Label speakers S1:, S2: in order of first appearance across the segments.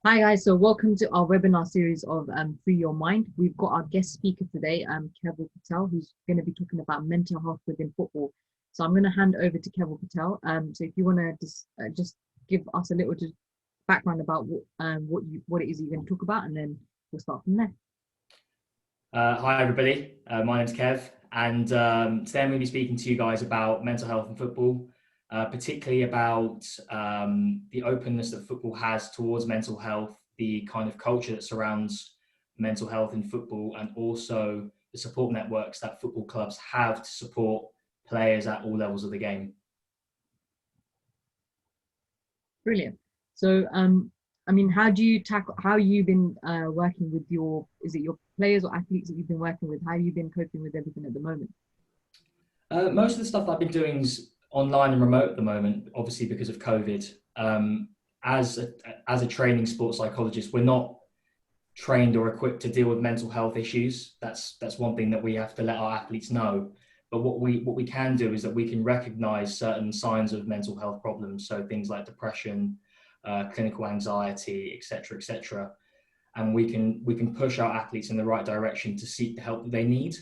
S1: Hi guys, so welcome to our webinar series of Free Your Mind. We've got our guest speaker today, Keval Patel, who's going to be talking about mental health within football. So I'm going to hand over to Keval Patel. So if you want to just give us a little background about what it is you're going to talk about, and then we'll start from there.
S2: Hi everybody, my name's Kev, and today I'm going to be speaking to you guys about mental health in football, particularly about the openness that football has towards mental health, the kind of culture that surrounds mental health in football, and also the support networks that football clubs have to support players at all levels of the game.
S1: Brilliant. So I mean, how do you tackle? How you've been working with is it your players or athletes that you've been working with? How have you been coping with everything at the moment?
S2: Most of the stuff I've been doing is online and remote at the moment, obviously because of COVID. As a training sports psychologist, we're not trained or equipped to deal with mental health issues. That's one thing that we have to let our athletes know. But what we can do is that we can recognise certain signs of mental health problems, so things like depression, clinical anxiety, etc., etc., and we can push our athletes in the right direction to seek the help that they need.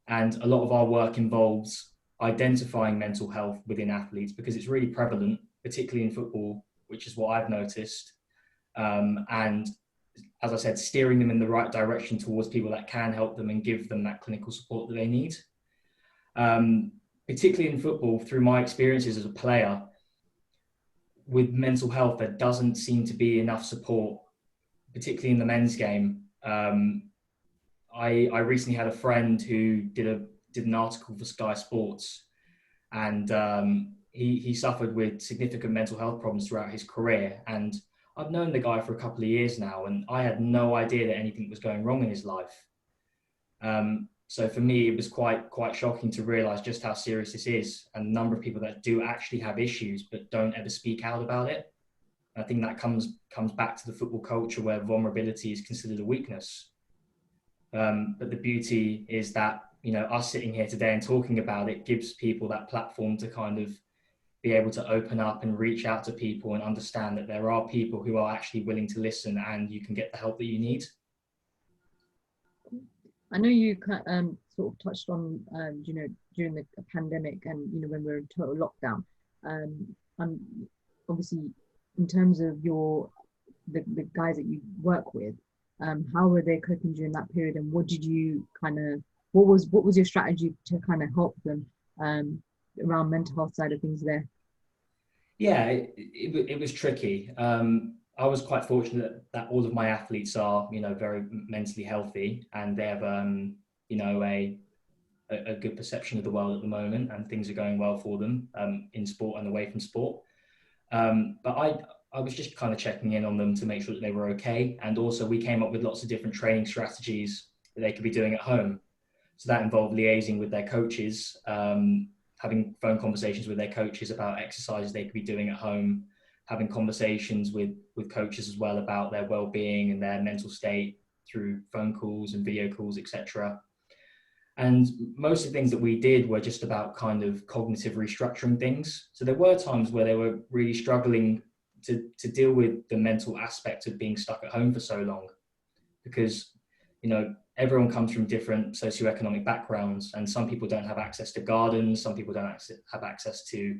S2: And a lot of our work involves identifying mental health within athletes because it's really prevalent, particularly in football, which is what I've noticed. And as I said, steering them in the right direction towards people that can help them and give them that clinical support that they need. Particularly in football, through my experiences as a player, with mental health, there doesn't seem to be enough support, particularly in the men's game. I recently had a friend who did an article for Sky Sports, and he suffered with significant mental health problems throughout his career. And I've known the guy for a couple of years now, and I had no idea that anything was going wrong in his life. So for me, it was quite shocking to realise just how serious this is, and the number of people that do actually have issues but don't ever speak out about it. I think that comes back to the football culture where vulnerability is considered a weakness. But the beauty is that, us sitting here today and talking about it gives people that platform to kind of be able to open up and reach out to people and understand that there are people who are actually willing to listen and you can get the help that you need.
S1: I know you sort of touched on, during the pandemic and, when we were in total lockdown. And obviously, in terms of the guys that you work with, how were they coping during that period? And what did you what was your strategy to kind of help them around mental health side of things there?
S2: Yeah, it was tricky. I was quite fortunate that all of my athletes are, very mentally healthy, and they have, a good perception of the world at the moment, and things are going well for them, in sport and away from sport. But I was just kind of checking in on them to make sure that they were okay. And also we came up with lots of different training strategies that they could be doing at home. So that involved liaising with their coaches, having phone conversations with their coaches about exercises they could be doing at home, having conversations with coaches as well about their well-being and their mental state through phone calls and video calls, etc. And most of the things that we did were just about kind of cognitive restructuring things. So there were times where they were really struggling to deal with the mental aspect of being stuck at home for so long, because, everyone comes from different socioeconomic backgrounds, and some people don't have access to gardens, some people don't have access to,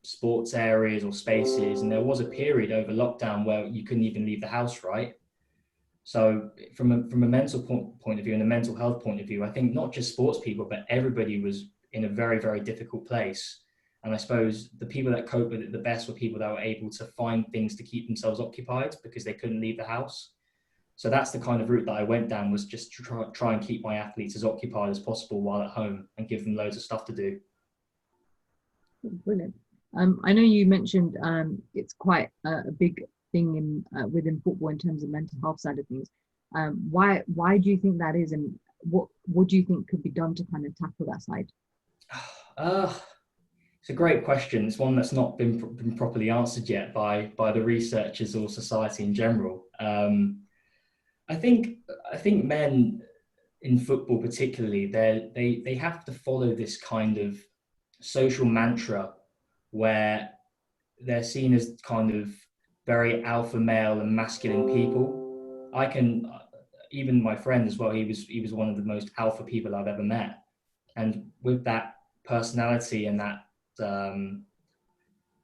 S2: sports areas or spaces. And there was a period over lockdown where you couldn't even leave the house, right? So from a mental point of view and a mental health point of view, I think not just sports people, but everybody was in a very, very difficult place. And I suppose the people that cope with it the best were people that were able to find things to keep themselves occupied because they couldn't leave the house. So that's the kind of route that I went down, was just to try and keep my athletes as occupied as possible while at home and give them loads of stuff to do.
S1: Brilliant. I know you mentioned it's quite a big thing within football in terms of mental health side of things. Why do you think that is, and what do you think could be done to kind of tackle that side?
S2: Uh, it's a great question. It's one that's not been properly answered yet by the researchers or society in general. I think men in football particularly, they have to follow this kind of social mantra where they're seen as kind of very alpha male and masculine people. Even my friend as well, he was one of the most alpha people I've ever met. And with that personality and that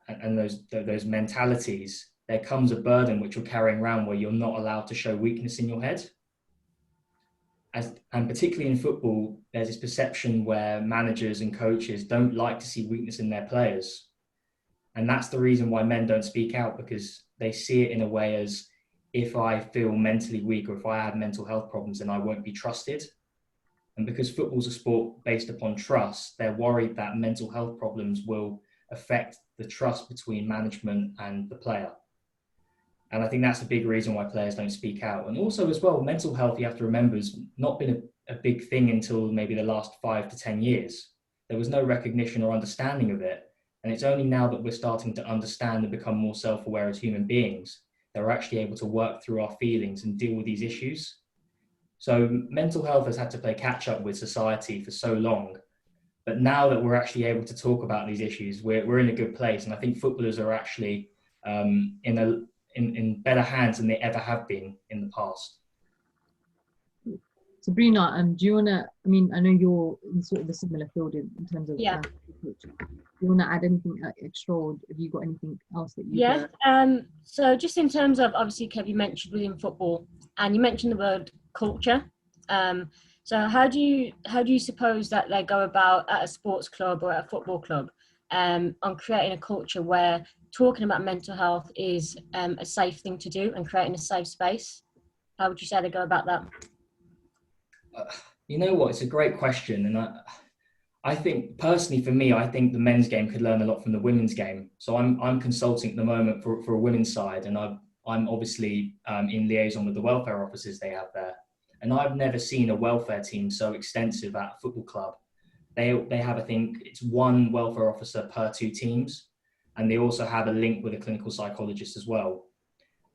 S2: and those mentalities, there comes a burden which you're carrying around where you're not allowed to show weakness in your head. And particularly in football, there's this perception where managers and coaches don't like to see weakness in their players. And that's the reason why men don't speak out, because they see it in a way as, if I feel mentally weak or if I have mental health problems, then I won't be trusted. And because football's a sport based upon trust, they're worried that mental health problems will affect the trust between management and the player. And I think that's a big reason why players don't speak out. And also as well, mental health, you have to remember, has not been a big thing until maybe the last 5 to 10 years. There was no recognition or understanding of it. And it's only now that we're starting to understand and become more self-aware as human beings that we're actually able to work through our feelings and deal with these issues. So mental health has had to play catch up with society for so long. But now that we're actually able to talk about these issues, we're in a good place. And I think footballers are actually in better hands than they ever have been in the past.
S1: Sabrina, do you want to, I mean, I know you're in sort of a similar field in terms of coach. Do you want to add anything extra, or have you got anything else that you
S3: so just in terms of, obviously, Kev, you mentioned within football, and you mentioned the word culture. So how do you suppose that they go about at a sports club or at a football club on creating a culture where talking about mental health is a safe thing to do and creating a safe space? How would you say they go about that?
S2: You know what? It's a great question. And I think personally for me, I think the men's game could learn a lot from the women's game. So I'm consulting at the moment for a women's side, and I'm obviously in liaison with the welfare officers they have there. And I've never seen a welfare team so extensive at a football club. They have, I think, it's one welfare officer per 2 teams. And they also have a link with a clinical psychologist as well.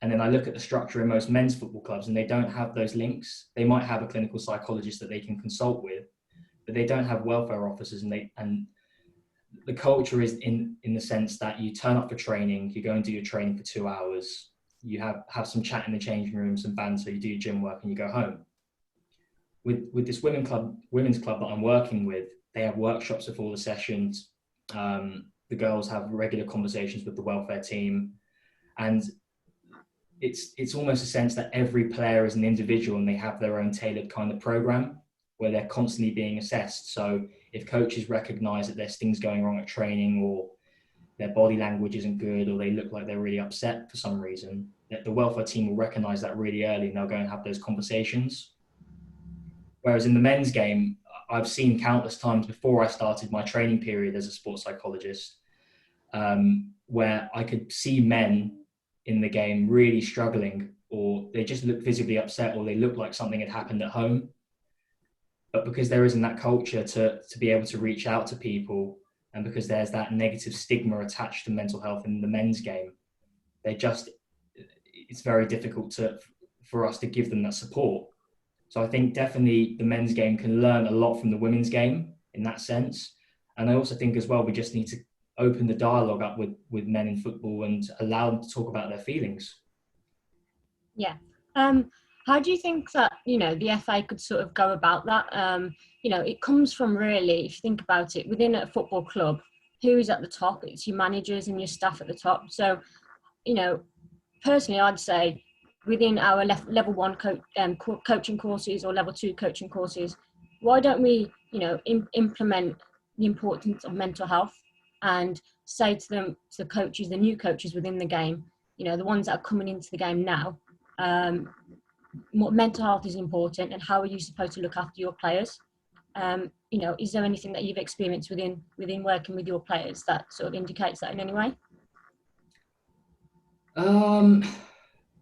S2: And then I look at the structure in most men's football clubs, and they don't have those links. They might have a clinical psychologist that they can consult with, but they don't have welfare officers. And the culture is in the sense that you turn up for training, you go and do your training for 2 hours, you have some chat in the changing room, some banter, you do your gym work, and you go home. With this women's club that I'm working with, they have workshops before the sessions. The girls have regular conversations with the welfare team, and it's almost a sense that every player is an individual and they have their own tailored kind of program where they're constantly being assessed. So if coaches recognize that there's things going wrong at training, or their body language isn't good, or they look like they're really upset for some reason, that the welfare team will recognize that really early and they'll go and have those conversations. Whereas in the men's game, I've seen countless times before I started my training period as a sports psychologist, where I could see men in the game really struggling, or they just look visibly upset, or they look like something had happened at home. But because there isn't that culture to be able to reach out to people, and because there's that negative stigma attached to mental health in the men's game, it's very difficult for us to give them that support. So I think definitely the men's game can learn a lot from the women's game in that sense. And I also think as well, we just need to open the dialogue up with men in football and allow them to talk about their feelings.
S3: Yeah. How do you think that, the FA could sort of go about that? It comes from, really, if you think about it, within a football club, who is at the top? It's your managers and your staff at the top. So, personally, I'd say within our level 1 coaching courses or level 2 coaching courses, why don't we, implement the importance of mental health and say to them, to the coaches, the new coaches within the game, the ones that are coming into the game now, mental health is important, and how are you supposed to look after your players? Is there anything that you've experienced within working with your players that sort of indicates that in any way?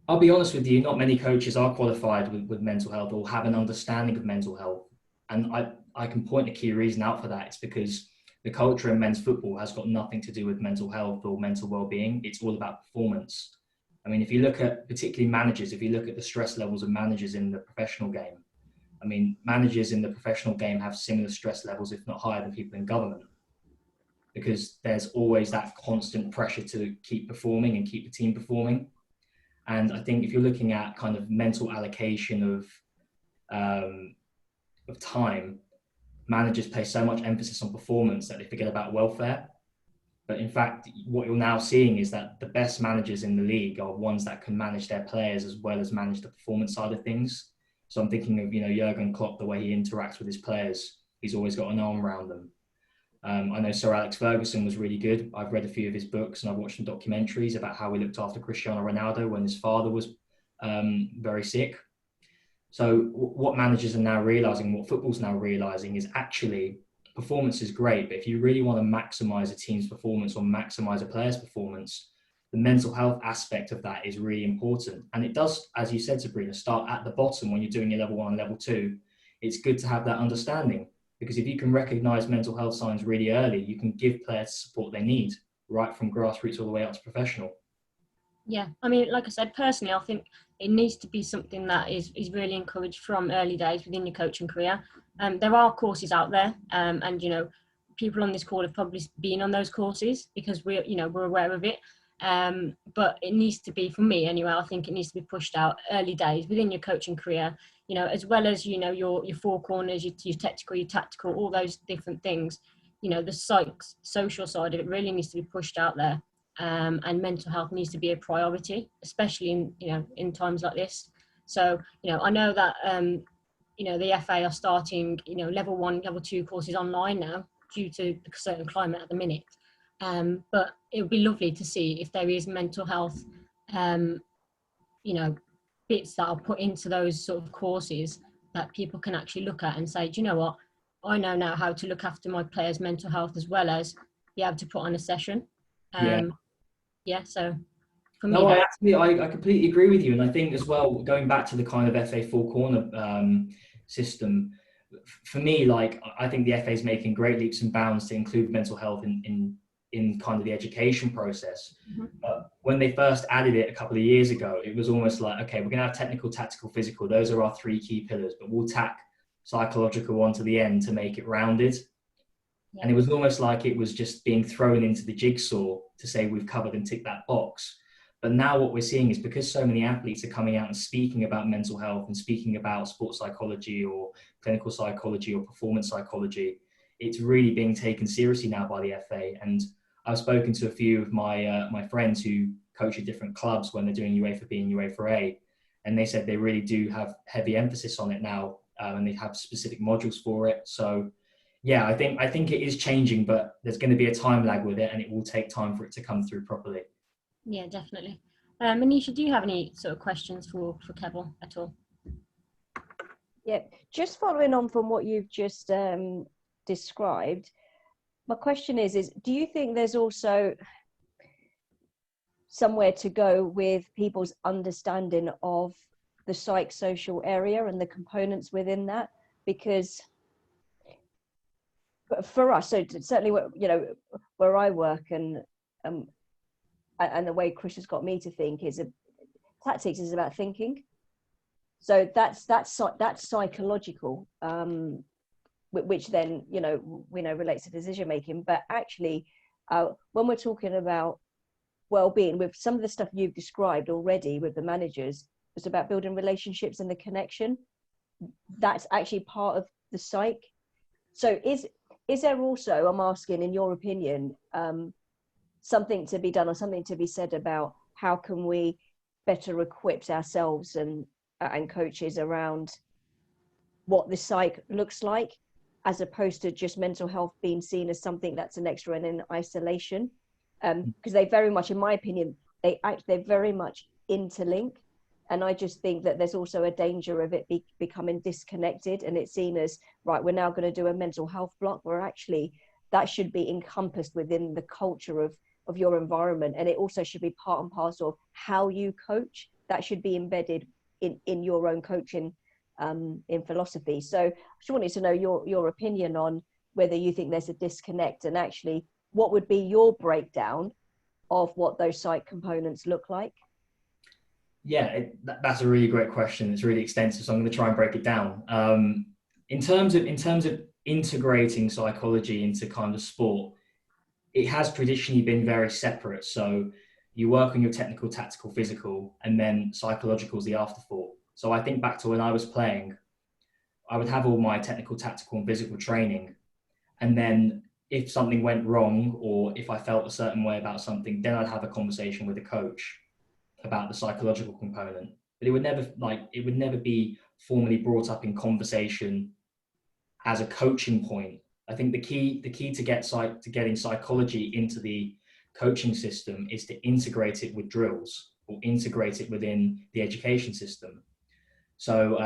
S2: I'll be honest with you, not many coaches are qualified with mental health or have an understanding of mental health. And I can point a key reason out for that. It's because the culture in men's football has got nothing to do with mental health or mental well-being. It's all about performance. I mean, if you look at particularly managers, if you look at the stress levels of managers in the professional game, I mean, managers in the professional game have similar stress levels, if not higher, than people in government, because there's always that constant pressure to keep performing and keep the team performing. And I think if you're looking at kind of mental allocation of time, managers place so much emphasis on performance that they forget about welfare. But in fact, what you're now seeing is that the best managers in the league are ones that can manage their players as well as manage the performance side of things. So I'm thinking of, Jurgen Klopp, the way he interacts with his players. He's always got an arm around them. I know Sir Alex Ferguson was really good. I've read a few of his books and I've watched some documentaries about how he looked after Cristiano Ronaldo when his father was very sick. So what managers are now realizing, what football's now realizing, is actually performance is great, but if you really want to maximize a team's performance or maximize a player's performance, the mental health aspect of that is really important. And it does, as you said, Sabrina, start at the bottom when you're doing your level 1 and level 2. It's good to have that understanding, because if you can recognize mental health signs really early, you can give players the support they need, right from grassroots all the way up to professional.
S3: Yeah, I mean, like I said, personally, I think it needs to be something that is really encouraged from early days within your coaching career. There are courses out there, and people on this call have probably been on those courses because we're aware of it. But it needs to be, for me anyway, I think it needs to be pushed out early days within your coaching career. As well as your four corners, your technical, your tactical, all those different things. The social side of it really needs to be pushed out there. And mental health needs to be a priority, especially in times like this. So I know that the FA are starting level 1, level 2 courses online now due to the certain climate at the minute. But it would be lovely to see if there is mental health bits that are put into those sort of courses that people can actually look at and say, do you know what, I know now how to look after my players' mental health as well as be able to put on a session. So for me,
S2: no, I completely agree with you. And I think as well, going back to the kind of FA four corner system, for me, I think the FA is making great leaps and bounds to include mental health in kind of the education process.
S3: Mm-hmm.
S2: When they first added it a couple of years ago, it was almost like, okay, we're going to have technical, tactical, physical. Those are our 3 key pillars, but we'll tack psychological onto the end to make it rounded. Yeah. And it was almost like it was just being thrown into the jigsaw to say we've covered and ticked that box. But now what we're seeing is, because so many athletes are coming out and speaking about mental health and speaking about sports psychology or clinical psychology or performance psychology, it's really being taken seriously now by the FA. And I've spoken to a few of my friends who coach at different clubs when they're doing UEFA B and UEFA A, and they said they really do have heavy emphasis on it now, and they have specific modules for it. So yeah, I think it is changing, but there's going to be a time lag with it, and it will take time for it to come through properly.
S3: Yeah, definitely. Manisha, do you have any sort of questions for Keval at all?
S4: Yeah, just following on from what you've just described, my question is do you think there's also somewhere to go with people's understanding of the psychosocial area and the components within that? Because for us, so certainly where I work and the way Chris has got me to think is tactics is about thinking. So that's psychological, which then we know relates to decision making. But actually, when we're talking about well-being, with some of the stuff you've described already with the managers, it's about building relationships and the connection. That's actually part of the psych. So is there also, I'm asking, in your opinion, something to be done or something to be said about how can we better equip ourselves and coaches around what the psych looks like, as opposed to just mental health being seen as something that's an extra and in isolation? Because they very much, in my opinion, they're very much interlinked. And I just think that there's also a danger of it becoming disconnected, and it's seen as, right, we're now going to do a mental health block, where actually that should be encompassed within the culture of your environment. And it also should be part and parcel of how you coach. That should be embedded in your own coaching in philosophy. So I just wanted to know your opinion on whether you think there's a disconnect, and actually what would be your breakdown of what those psych components look like.
S2: Yeah, that's a really great question. It's really extensive, so I'm going to try and break it down. In terms of integrating psychology into kind of sport, it has traditionally been very separate. So, you work on your technical, tactical, physical, and then psychological is the afterthought. So I think back to when I was playing, I would have all my technical, tactical, and physical training. And then if something went wrong, or if I felt a certain way about something, then I'd have a conversation with the coach about the psychological component. But it would never be formally brought up in conversation as a coaching point. I think the key to getting psychology into the coaching system is to integrate it with drills, or integrate it within the education system. So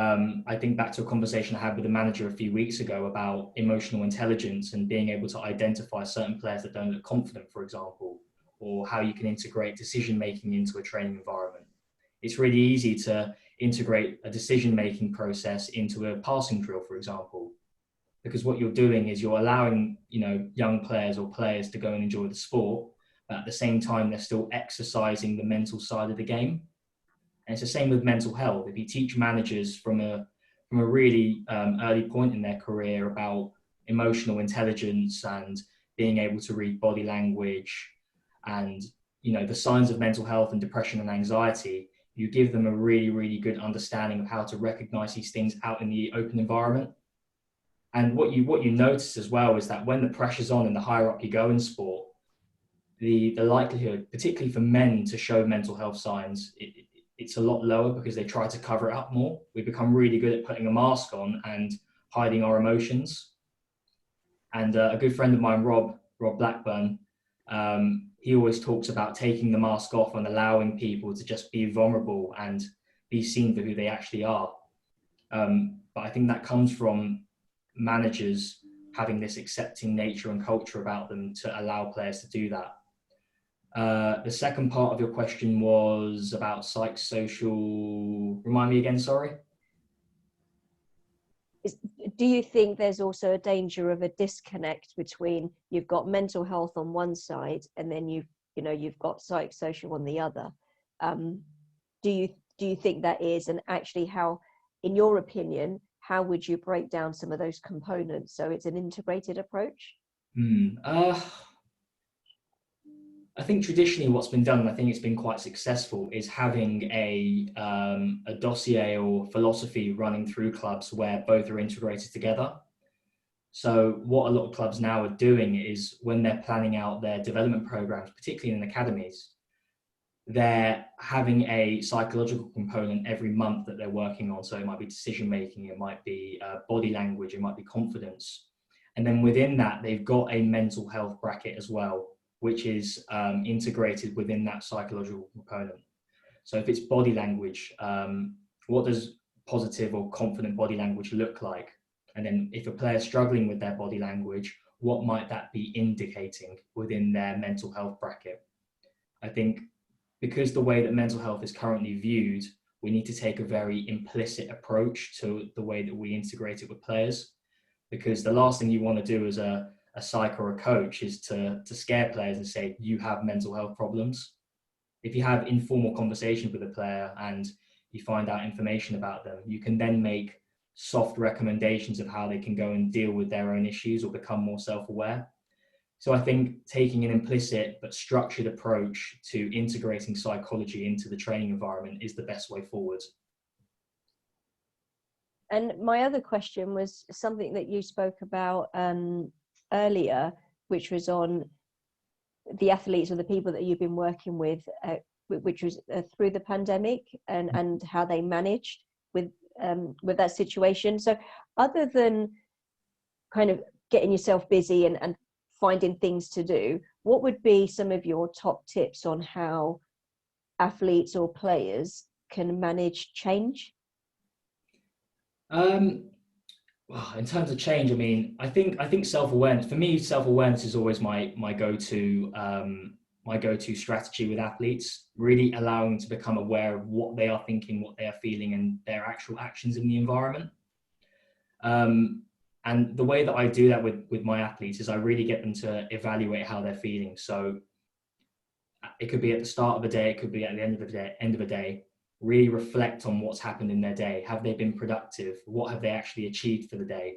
S2: I think back to a conversation I had with a manager a few weeks ago about emotional intelligence and being able to identify certain players that don't look confident, for example, or how you can integrate decision making into a training environment. It's really easy to integrate a decision making process into a passing drill, for example, because what you're doing is you're allowing, young players or players to go and enjoy the sport, but at the same time they're still exercising the mental side of the game. And it's the same with mental health. If you teach managers from a really early point in their career about emotional intelligence and being able to read body language and the signs of mental health and depression and anxiety, you give them a really, really good understanding of how to recognize these things out in the open environment. And what you notice as well is that when the pressure's on and the higher up you go in sport, the likelihood, particularly for men, to show mental health signs, it's a lot lower because they try to cover it up more. We become really good at putting a mask on and hiding our emotions. And a good friend of mine, Rob Blackburn, he always talks about taking the mask off and allowing people to just be vulnerable and be seen for who they actually are. But I think that comes from managers having this accepting nature and culture about them to allow players to do that. The second part of your question was about psychosocial. Remind me again, sorry.
S4: Do you think there's also a danger of a disconnect between you've got mental health on one side and then you've got psychosocial on the other? Do you think that is, and actually how, in your opinion, how would you break down some of those components so it's an integrated approach?
S2: I think traditionally what's been done, and I think it's been quite successful, is having a dossier or philosophy running through clubs where both are integrated together. So what a lot of clubs now are doing is when they're planning out their development programs, particularly in academies, they're having a psychological component every month that they're working on. So it might be decision making, it might be body language, it might be confidence. And then within that, they've got a mental health bracket as well, which is integrated within that psychological component. So if it's body language, what does positive or confident body language look like? And then if a player's struggling with their body language, what might that be indicating within their mental health bracket? I think because the way that mental health is currently viewed, we need to take a very implicit approach to the way that we integrate it with players. Because the last thing you want to do as a psych or a coach is to scare players and say, you have mental health problems. If you have informal conversations with a player and you find out information about them, you can then make soft recommendations of how they can go and deal with their own issues or become more self-aware. So I think taking an implicit but structured approach to integrating psychology into the training environment is the best way forward.
S4: And my other question was something that you spoke about earlier, which was on the athletes or the people that you've been working with, which was through the pandemic and how they managed with that situation. So other than kind of getting yourself busy and finding things to do, what would be some of your top tips on how athletes or players can manage change?
S2: Well, in terms of change, I mean, I think self-awareness, for me, self-awareness is always my go-to strategy with athletes, really allowing them to become aware of what they are thinking, what they are feeling, and their actual actions in the environment. And the way that I do that with my athletes is I really get them to evaluate how they're feeling. So it could be at the start of a day, it could be at the end of a day, really reflect on what's happened in their day. Have they been productive? What have they actually achieved for the day?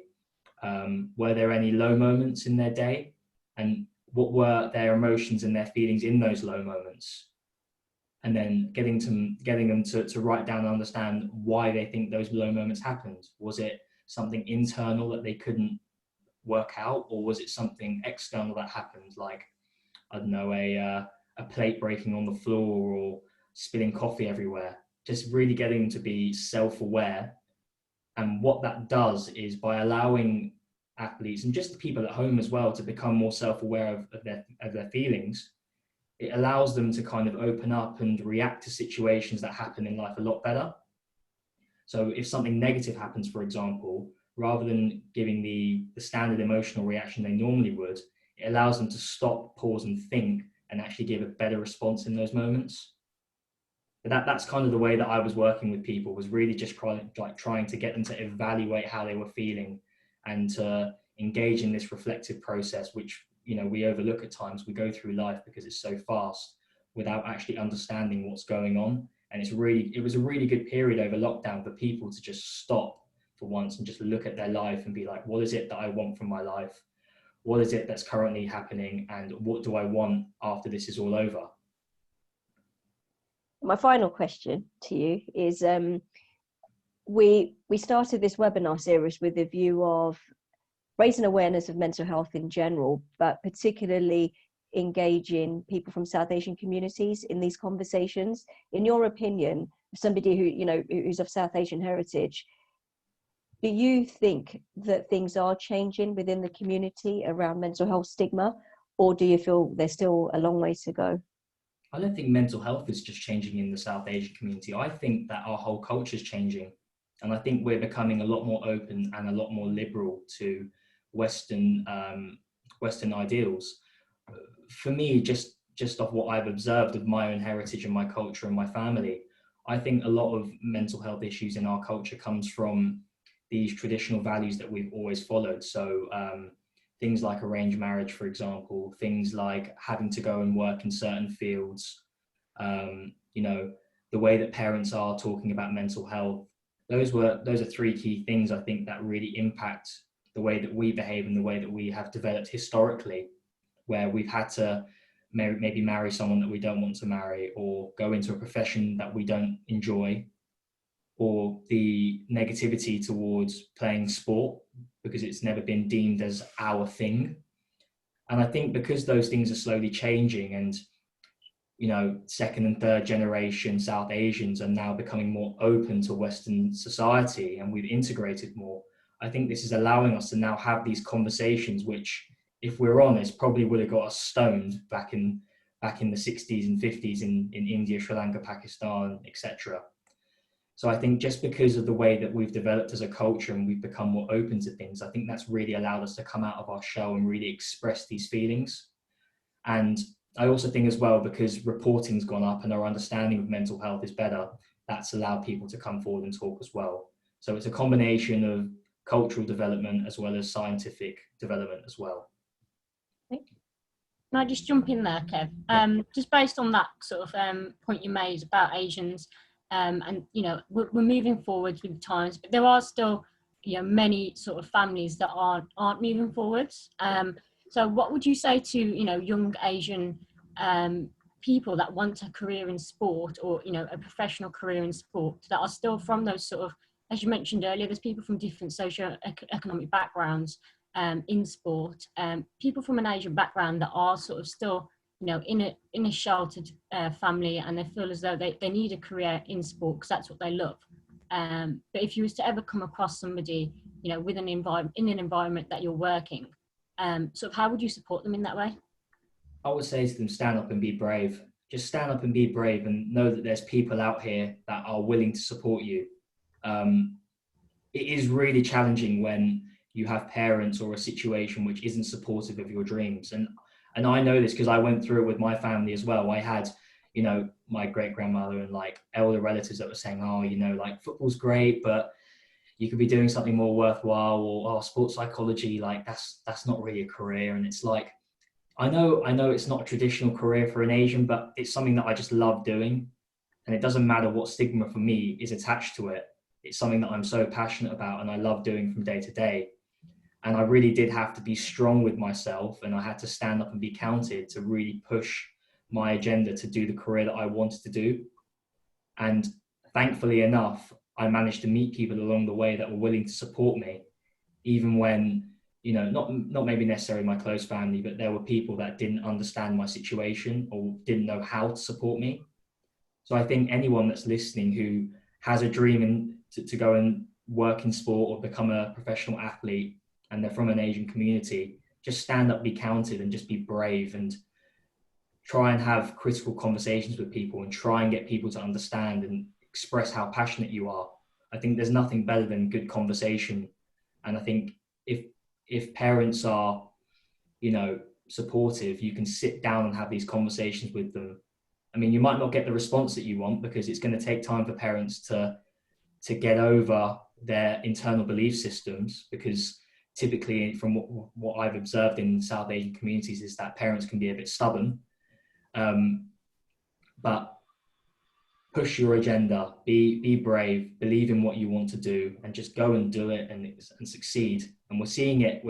S2: Were there any low moments in their day? And what were their emotions and their feelings in those low moments? and then getting them to write down and understand why they think those low moments happened. Was it something internal that they couldn't work out, or was it something external that happened, like, I don't know, a plate breaking on the floor or spilling coffee everywhere? Just really getting them to be self-aware. And what that does is, by allowing athletes and just the people at home as well to become more self-aware of their feelings, it allows them to kind of open up and react to situations that happen in life a lot better. So if something negative happens, for example, rather than giving the standard emotional reaction they normally would, it allows them to stop, pause and think, and actually give a better response in those moments. But that's kind of the way that I was working with people, was really just trying to get them to evaluate how they were feeling and to engage in this reflective process, which, you know, we overlook at times. We go through life because it's so fast without actually understanding what's going on. And it was a really good period over lockdown for people to just stop for once and just look at their life and be like, what is it that I want from my life? What is it that's currently happening? And what do I want after this is all over?
S4: My final question to you is, we started this webinar series with the view of raising awareness of mental health in general, but particularly engaging people from South Asian communities in these conversations. In your opinion, somebody who, you know, who's of South Asian heritage, do you think that things are changing within the community around mental health stigma, or do you feel there's still a long way to go?
S2: I don't think mental health is just changing in the South Asian community. I think that our whole culture is changing. And I think we're becoming a lot more open and a lot more liberal to Western ideals. For me, just off what I've observed of my own heritage and my culture and my family, I think a lot of mental health issues in our culture comes from these traditional values that we've always followed. So things like arranged marriage, for example, things like having to go and work in certain fields, you know, the way that parents are talking about mental health. Those are three key things, I think, that really impact the way that we behave and the way that we have developed historically, where we've had to maybe marry someone that we don't want to marry, or go into a profession that we don't enjoy, or the negativity towards playing sport because it's never been deemed as our thing. And I think because those things are slowly changing, and, you know, second and third generation South Asians are now becoming more open to Western society and we've integrated more, I think this is allowing us to now have these conversations, which, if we're honest, probably would have got us stoned back in the 60s and 50s in India, Sri Lanka, Pakistan, etc. So I think just because of the way that we've developed as a culture and we've become more open to things, I think that's really allowed us to come out of our shell and really express these feelings. And I also think as well, because reporting's gone up and our understanding of mental health is better, that's allowed people to come forward and talk as well. So it's a combination of cultural development as well as scientific development as well.
S3: Can I just jump in there, Kev? Just based on that sort of point you made about Asians, and, you know, we're moving forwards with the times, but there are still, you know, many sort of families that aren't moving forwards. So what would you say to, you know, young Asian people that want a career in sport, or, you know, a professional career in sport, that are still from those sort of, as you mentioned earlier, there's people from different socio-economic backgrounds in sport, people from an Asian background that are sort of still, you know, in a sheltered family, and they feel as though they need a career in sport because that's what they love. But if you was to ever come across somebody, you know, in an environment that you're working, sort of how would you support them in that way?
S2: I would say to them, stand up and be brave. Just stand up and be brave, and know that there's people out here that are willing to support you. It is really challenging when you have parents or a situation which isn't supportive of your dreams. And I know this because I went through it with my family as well. I had, you know, my great-grandmother and like elder relatives that were saying, oh, you know, like football's great, but you could be doing something more worthwhile, or, oh, sports psychology, like that's not really a career. And it's like, I know it's not a traditional career for an Asian, but it's something that I just love doing. And it doesn't matter what stigma for me is attached to it. It's something that I'm so passionate about and I love doing from day to day. And I really did have to be strong with myself, and I had to stand up and be counted to really push my agenda to do the career that I wanted to do. And thankfully enough, I managed to meet people along the way that were willing to support me, even when, not maybe necessarily my close family, but there were people that didn't understand my situation or didn't know how to support me. So I think anyone that's listening who has a dream to go and work in sport or become a professional athlete, and they're from an Asian community, just stand up, be counted, and just be brave, and try and have critical conversations with people and try and get people to understand and express how passionate you are. I think there's nothing better than good conversation. And I think if parents are, supportive, you can sit down and have these conversations with them. I mean, you might not get the response that you want because it's going to take time for parents to get over their internal belief systems, because typically from what I've observed in South Asian communities is that parents can be a bit stubborn. But push your agenda, be brave, believe in what you want to do, and just go and do it and succeed. And we're seeing it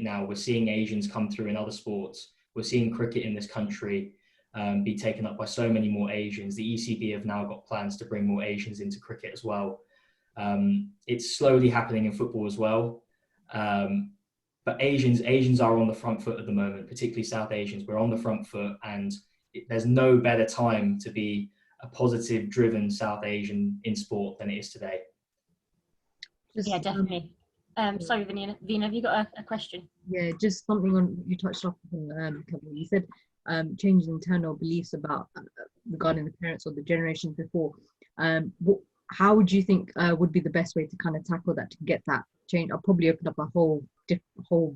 S2: now. We're seeing Asians come through in other sports. We're seeing cricket in this country be taken up by so many more Asians. The ECB have now got plans to bring more Asians into cricket as well. It's slowly happening in football as well. But Asians are on the front foot at the moment, particularly South Asians. We're on the front foot, and there's no better time to be a positive, driven South Asian in sport than it is today.
S3: Yeah, definitely. Sorry, Vina, have you got a question?
S1: Yeah, just something on you touched on. Keval. You said changing internal beliefs about regarding the parents or the generations before. How would you think would be the best way to kind of tackle that, to get that change? I'll probably open up a whole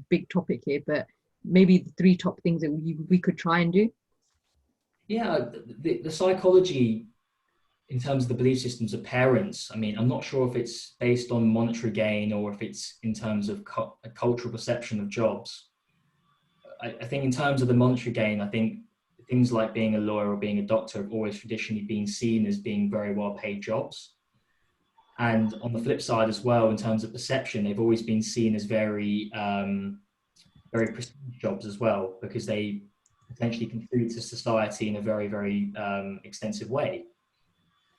S1: big topic here, but maybe the 3 top things that we could try and do.
S2: Yeah, the psychology in terms of the belief systems of parents, I mean, I'm not sure if it's based on monetary gain or if it's in terms of a cultural perception of jobs. I think in terms of the monetary gain, I think things like being a lawyer or being a doctor have always traditionally been seen as being very well paid jobs. And on the flip side as well, in terms of perception, they've always been seen as very, very prestigious jobs as well, because they potentially contribute to society in a very, very extensive way.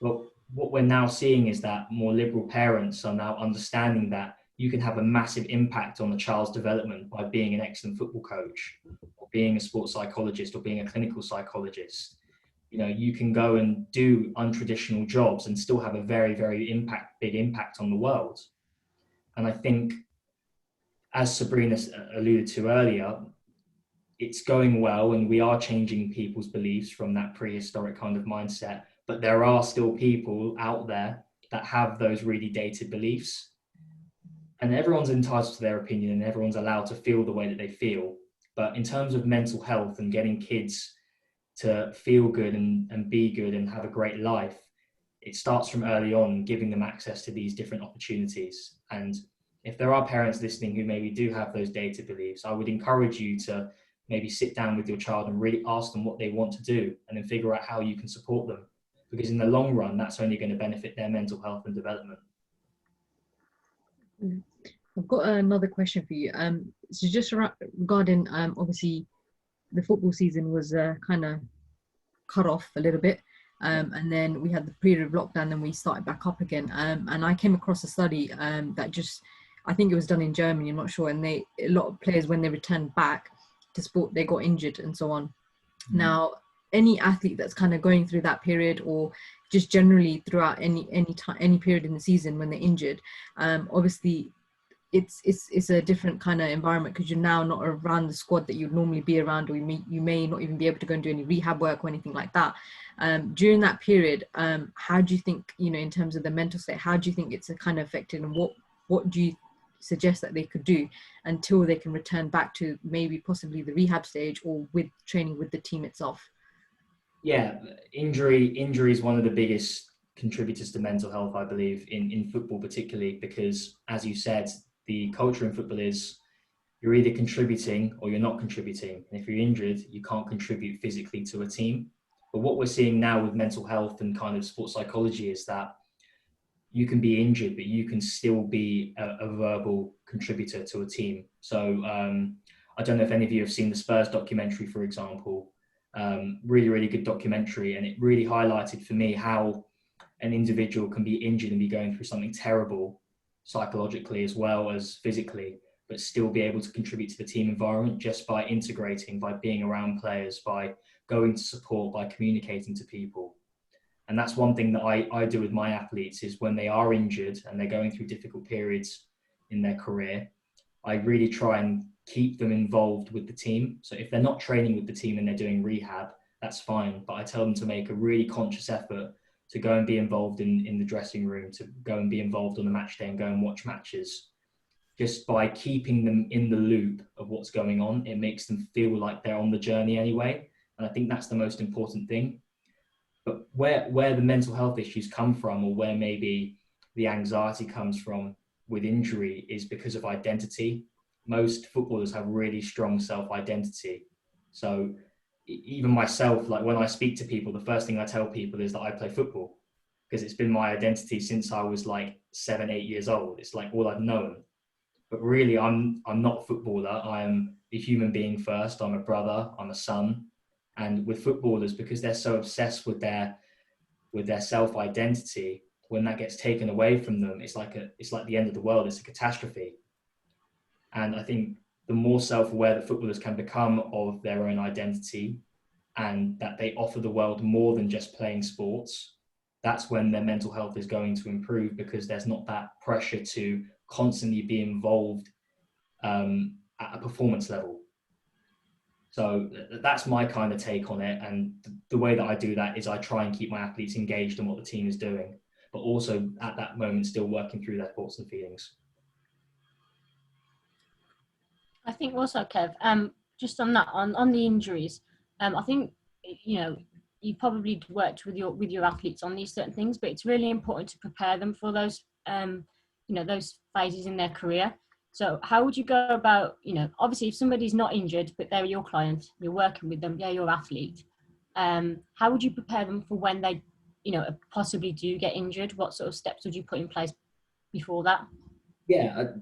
S2: But what we're now seeing is that more liberal parents are now understanding that you can have a massive impact on a child's development by being an excellent football coach, or being a sports psychologist, or being a clinical psychologist. You can go and do untraditional jobs and still have a very, very big impact on the world. And I think, as Sabrina alluded to earlier, it's going well, and we are changing people's beliefs from that prehistoric kind of mindset. But there are still people out there that have those really dated beliefs. And everyone's entitled to their opinion, and everyone's allowed to feel the way that they feel. But in terms of mental health and getting kids to feel good and be good and have a great life, it starts from early on, giving them access to these different opportunities. And if there are parents listening who maybe do have those dated beliefs, I would encourage you to maybe sit down with your child and really ask them what they want to do, and then figure out how you can support them. Because in the long run, that's only going to benefit their mental health and development.
S1: I've got another question for you. So just regarding, obviously, the football season was kind of cut off a little bit. And then we had the period of lockdown, and we started back up again. And I came across a study that I think it was done in Germany, I'm not sure. And a lot of players, when they returned back to sport, they got injured and so on. Now, any athlete that's kind of going through that period, or just generally throughout any period in the season when they're injured, obviously it's a different kind of environment, because you're now not around the squad that you'd normally be around, or you may not even be able to go and do any rehab work or anything like that. During that period, how do you think, in terms of the mental state, how do you think it's kind of affected, and what do you suggest that they could do until they can return back to maybe possibly the rehab stage, or with training with the team itself?
S2: Yeah, injury is one of the biggest contributors to mental health, I believe, in football particularly, because, as you said, the culture in football is you're either contributing or you're not contributing. And if you're injured, you can't contribute physically to a team. But what we're seeing now with mental health and kind of sports psychology is that you can be injured, but you can still be a verbal contributor to a team. So I don't know if any of you have seen the Spurs documentary, for example. Really, really good documentary, and it really highlighted for me how an individual can be injured and be going through something terrible psychologically as well as physically, but still be able to contribute to the team environment just by integrating, by being around players, by going to support, by communicating to people. And that's one thing that I do with my athletes is when they are injured and they're going through difficult periods in their career, I really try and keep them involved with the team. So if they're not training with the team and they're doing rehab, that's fine. But I tell them to make a really conscious effort to go and be involved in the dressing room, to go and be involved on the match day and go and watch matches. Just by keeping them in the loop of what's going on, it makes them feel like they're on the journey anyway. And I think that's the most important thing. But where the mental health issues come from, or where maybe the anxiety comes from with injury, is because of identity. Most footballers have really strong self-identity. So even myself, like when I speak to people, the first thing I tell people is that I play football, because it's been my identity since I was like 7, 8 years old. It's like all I've known. But really, I'm not a footballer. I am a human being first. I'm a brother. I'm a son. And with footballers, because they're so obsessed with their self-identity, when that gets taken away from them, it's like the end of the world. It's a catastrophe. And I think the more self-aware that footballers can become of their own identity, and that they offer the world more than just playing sports, that's when their mental health is going to improve, because there's not that pressure to constantly be involved at a performance level. So that's my kind of take on it. And the way that I do that is I try and keep my athletes engaged in what the team is doing, but also at that moment still working through their thoughts and feelings.
S3: I think also, Kev, just on that, on the injuries, I think, you know, you probably worked with your athletes on these certain things, but it's really important to prepare them for those, you know, those phases in their career. So how would you go about, you know, obviously if somebody's not injured, but they're your client, you're working with them, they're your athlete, how would you prepare them for when they, you know, possibly do get injured? What sort of steps would you put in place before that?
S2: Yeah,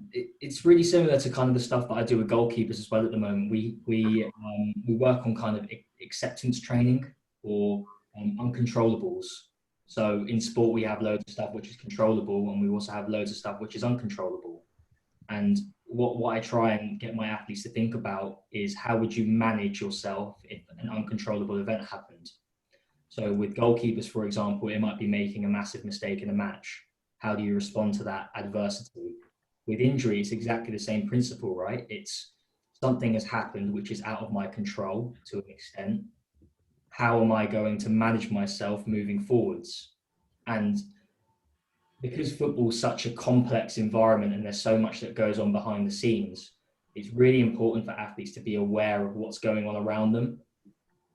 S2: it's really similar to kind of the stuff that I do with goalkeepers as well at the moment. We work on kind of acceptance training, or uncontrollables. So in sport, we have loads of stuff which is controllable, and we also have loads of stuff which is uncontrollable. And what I try and get my athletes to think about is, how would you manage yourself if an uncontrollable event happened? So with goalkeepers, for example, it might be making a massive mistake in a match. How do you respond to that adversity? With injury, it's exactly the same principle, right? It's something has happened which is out of my control to an extent. How am I going to manage myself moving forwards? And because football's such a complex environment and there's so much that goes on behind the scenes, it's really important for athletes to be aware of what's going on around them,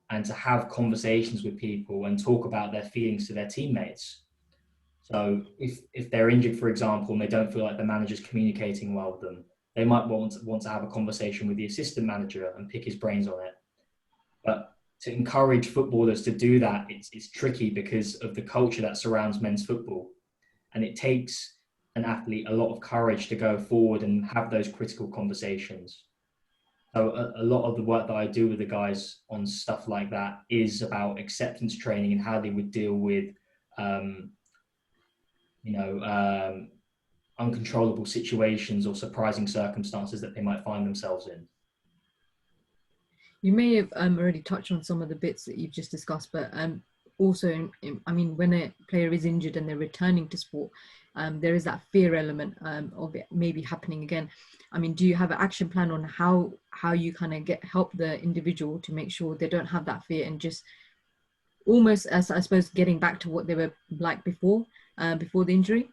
S2: and to have conversations with people and talk about their feelings to their teammates. So if they're injured, for example, and they don't feel like the manager's communicating well with them, they might want to have a conversation with the assistant manager and pick his brains on it. But to encourage footballers to do that, it's tricky because of the culture that surrounds men's football. And it takes an athlete a lot of courage to go forward and have those critical conversations. So a lot of the work that I do with the guys on stuff like that is about acceptance training and how they would deal with, uncontrollable situations or surprising circumstances that they might find themselves in.
S1: You may have already touched on some of the bits that you've just discussed, but also, I mean, when a player is injured and they're returning to sport, there is that fear element of it maybe happening again. I mean, do you have an action plan on how you kind of help the individual to make sure they don't have that fear, and just almost, as I suppose, getting back to what they were like before the injury?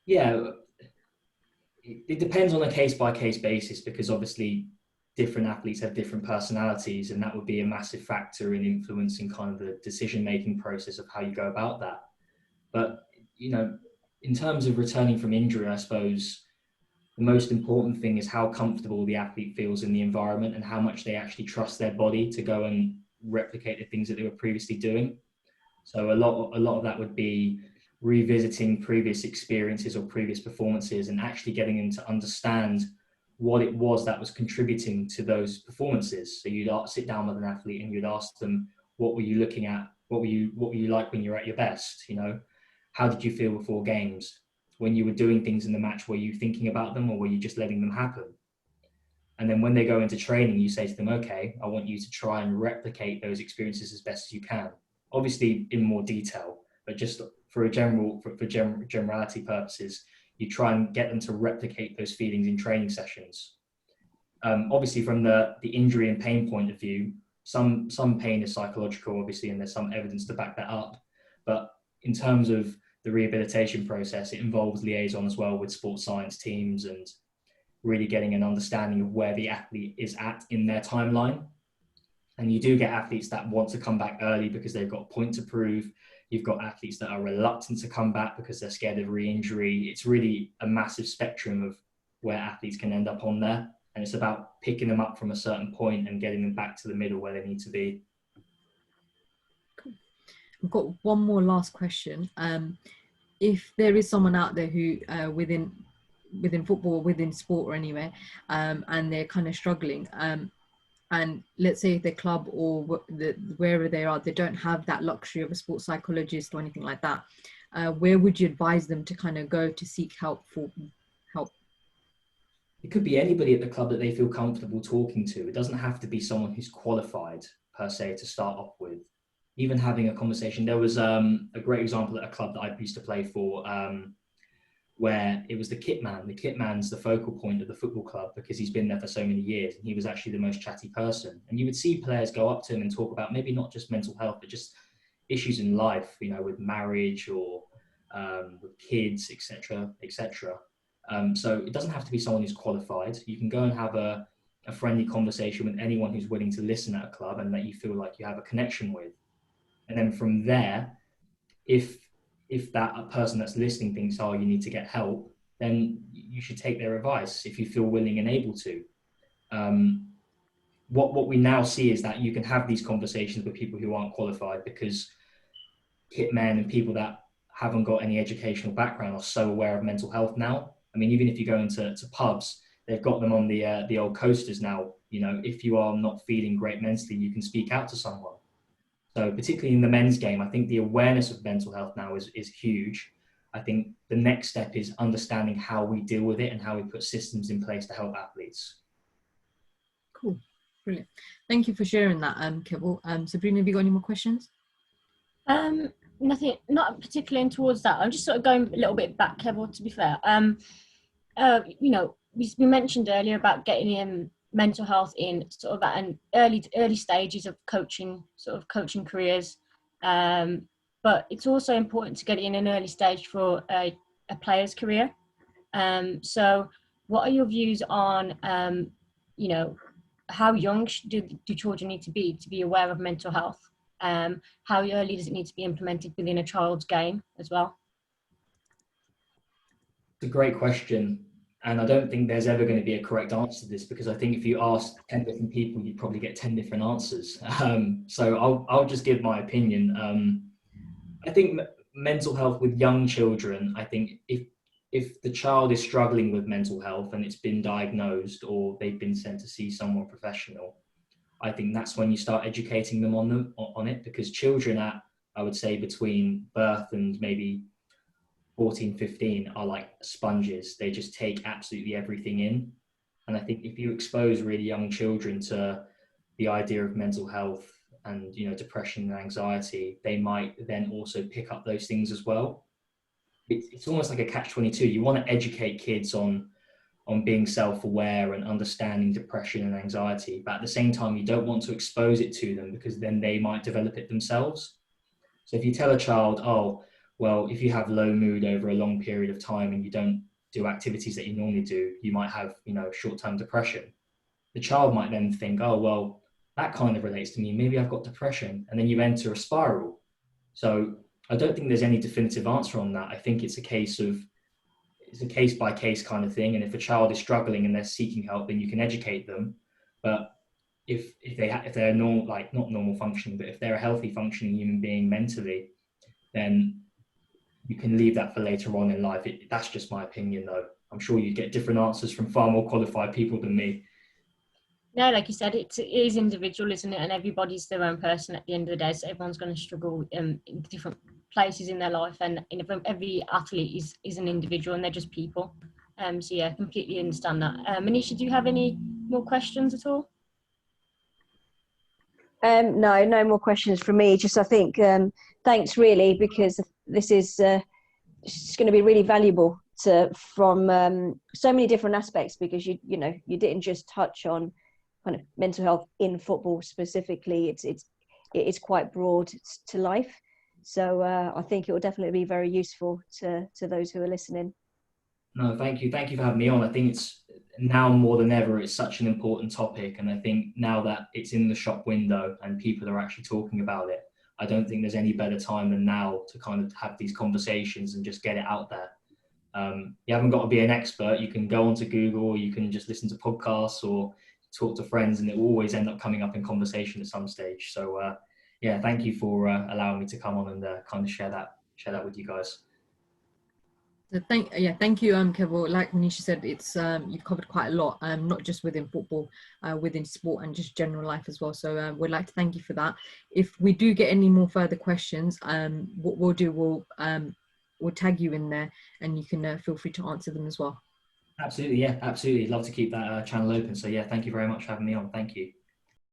S2: Yeah, it depends on a case-by-case basis, because obviously different athletes have different personalities, and that would be a massive factor in influencing kind of the decision-making process of how you go about that. But, you know, in terms of returning from injury, I suppose the most important thing is how comfortable the athlete feels in the environment and how much they actually trust their body to go and replicate the things that they were previously doing. So a lot of that would be revisiting previous experiences or previous performances and actually getting them to understand what it was that was contributing to those performances. So you'd sit down with an athlete and you'd ask them, what were you looking at? What were you like when you were at your best? You know, how did you feel before games? When you were doing things in the match, were you thinking about them, or were you just letting them happen? And then when they go into training, you say to them, okay, I want you to try and replicate those experiences as best as you can. Obviously in more detail, but just for generality purposes, you try and get them to replicate those feelings in training sessions. Obviously from the injury and pain point of view, some pain is psychological, obviously, and there's some evidence to back that up. But in terms of the rehabilitation process, it involves liaison as well with sports science teams and really getting an understanding of where the athlete is at in their timeline. And you do get athletes that want to come back early because they've got a point to prove. You've got athletes that are reluctant to come back because they're scared of re-injury. It's really a massive spectrum of where athletes can end up on there. And it's about picking them up from a certain point and getting them back to the middle where they need to be.
S1: Cool. I've got one more last question. If there is someone out there who within football, within sport or anywhere, and they're kind of struggling, and let's say their club or wherever they are, they don't have that luxury of a sports psychologist or anything like that, where would you advise them to kind of go to seek help for help?
S2: It could be anybody at the club that they feel comfortable talking to. It doesn't have to be someone who's qualified per se to start off with. Even having a conversation. There was a great example at a club that I used to play for, where it was the kit man. The kit man's the focal point of the football club because he's been there for so many years, and he was actually the most chatty person. And you would see players go up to him and talk about maybe not just mental health, but just issues in life, you know, with marriage or with kids, etc., etc. So it doesn't have to be someone who's qualified. You can go and have a friendly conversation with anyone who's willing to listen at a club and that you feel like you have a connection with. And then from there, if that person that's listening thinks, oh, you need to get help, then you should take their advice if you feel willing and able to. What we now see is that you can have these conversations with people who aren't qualified because hitmen and people that haven't got any educational background are so aware of mental health now. I mean, even if you go into pubs, they've got them on the old coasters now. You know, if you are not feeling great mentally, you can speak out to someone. So particularly in the men's game, I think the awareness of mental health now is huge. I think the next step is understanding how we deal with it and how we put systems in place to help athletes.
S1: Cool, brilliant. Thank you for sharing that, Keval. Sabrina, have you got any more questions?
S3: Nothing, not particularly towards that. I'm just sort of going a little bit back, Keval, to be fair. You know, we mentioned earlier about getting in mental health in sort of at an early stages of coaching careers, but it's also important to get it in an early stage for a player's career. So what are your views on you know, how young do children need to be aware of mental health? How early does it need to be implemented within a child's game as well?
S2: It's a great question. And I don't think there's ever going to be a correct answer to this, because I think if you ask 10 different people, you'd probably get 10 different answers. So I'll just give my opinion. I think mental health with young children, I think if the child is struggling with mental health and it's been diagnosed or they've been sent to see someone professional, I think that's when you start educating them on it, because children at, I would say, between birth and maybe 14, 15 are like sponges. They just take absolutely everything in. And I think if you expose really young children to the idea of mental health and, you know, depression and anxiety, they might then also pick up those things as well. It's almost like a catch-22. You want to educate kids on being self-aware and understanding depression and anxiety, but at the same time, you don't want to expose it to them because then they might develop it themselves. So if you tell a child, oh, well, if you have low mood over a long period of time and you don't do activities that you normally do, you might have, you know, short-term depression. The child might then think, oh, well, that kind of relates to me. Maybe I've got depression. And then you enter a spiral. So I don't think there's any definitive answer on that. I think it's a case by case kind of thing. And if a child is struggling and they're seeking help, then you can educate them. But if they're normal, like not normal functioning, but if they're a healthy functioning human being mentally, then you can leave that for later on in life. That's just my opinion, though. I'm sure you get different answers from far more qualified people than me.
S3: No, like you said, it is individual, isn't it? And everybody's their own person at the end of the day. So everyone's going to struggle in different places in their life, and every athlete is an individual, and they're just people. So yeah, completely understand that. Manisha, do you have any more questions at all?
S4: No more questions from me. Just I think thanks really, because this is it's going to be really valuable from so many different aspects, because you didn't just touch on kind of mental health in football specifically. It's quite broad to life. So I think it will definitely be very useful to those who are listening.
S2: No, thank you for having me on. I think it's now more than ever, it's such an important topic, and I think now that it's in the shop window and people are actually talking about it, I don't think there's any better time than now to kind of have these conversations and just get it out there. You haven't got to be an expert. You can go onto Google, or you can just listen to podcasts or talk to friends, and it will always end up coming up in conversation at some stage. So yeah, thank you for allowing me to come on and kind of share that with you guys.
S1: So thank you, Keval. Like Manisha said, it's you've covered quite a lot, not just within football, within sport and just general life as well. So we'd like to thank you for that. If we do get any more further questions, what we'll do, we'll tag you in there, and you can feel free to answer them as well.
S2: Absolutely, yeah, absolutely. Love to keep that channel open. So yeah, thank you very much for having me on. Thank you.